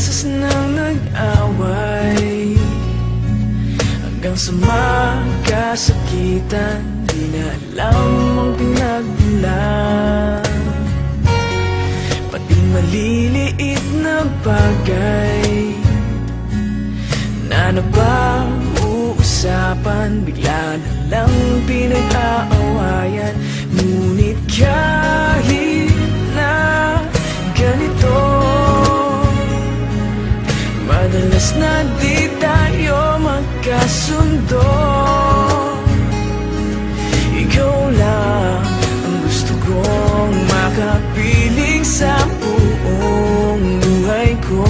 beses nang nag-away, hanggang sa magkasakitan. Di na alam ang pinagmulan, pati maliliit na bagay na napag-uusapan, bigla na lang pinag-aawayan. Ngunit kahit na ganito, madalas na di tayo magkasundo. Ikaw lang ang gusto kong makapiling sa buong buhay ko.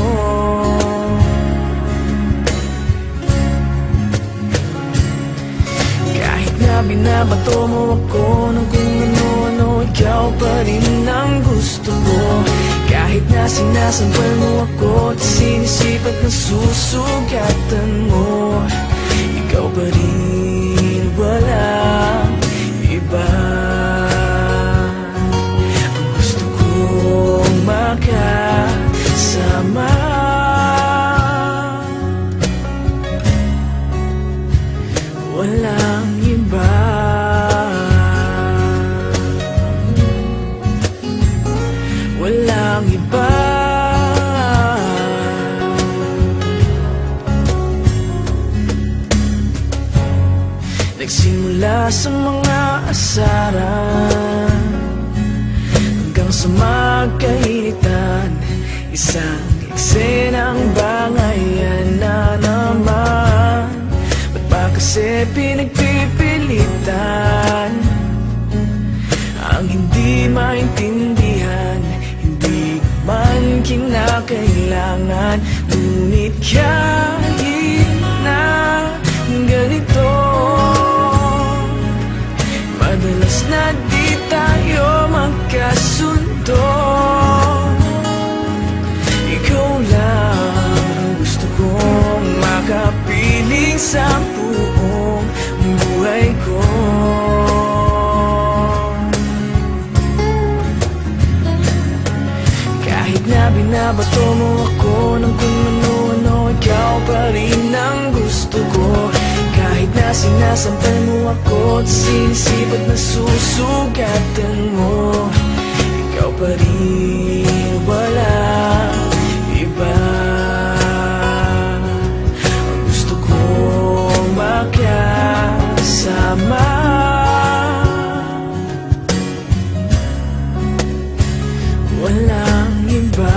Kahit na binabato mo ako ng kung ano-ano, ikaw pa rin ang gusto ko. Kahit na sinasampal mo ako at sinisip at nasusugatan mo, ikaw pa rin, walang iba. Ang gusto kong makasama, walang iba. Walang iba. Nagsimula sa mga asaran hanggang sa magkainitan, isang eksenang bangayan na naman. Ba't ba kasi pinagpipilitan ang hindi maintindihan? Hindi man kinakailangan. Ngunit kahit na ganito, madalas na di tayo magkasundo. Ikaw lang gusto kong makapiling sa buong buhay ko. Kahit na binabato mo ako ng kung ano-ano, ikaw pa rin ang gusto ko. Kahit na sinasampal mo ako at sinisip at nasusugatan mo, ikaw pa rin, walang iba. Ang gusto kong makasama, walang iba.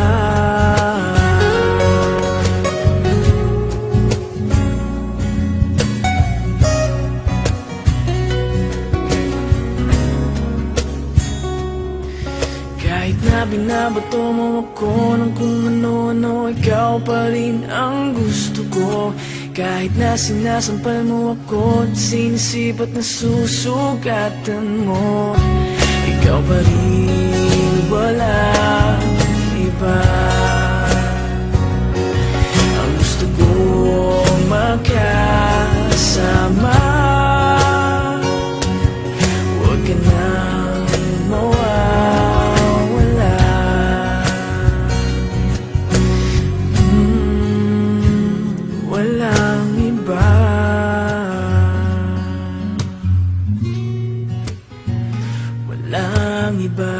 Kahit na binabato mo ako ng kung ano-ano, ikaw pa rin ang gusto ko. Kahit na sinasampal mo ako at sinisip at nasusugatan mo, ikaw pa rin, walang iba. Ang gusto kong makasama, huwag ka nang mawawala. Walang iba. Walang iba.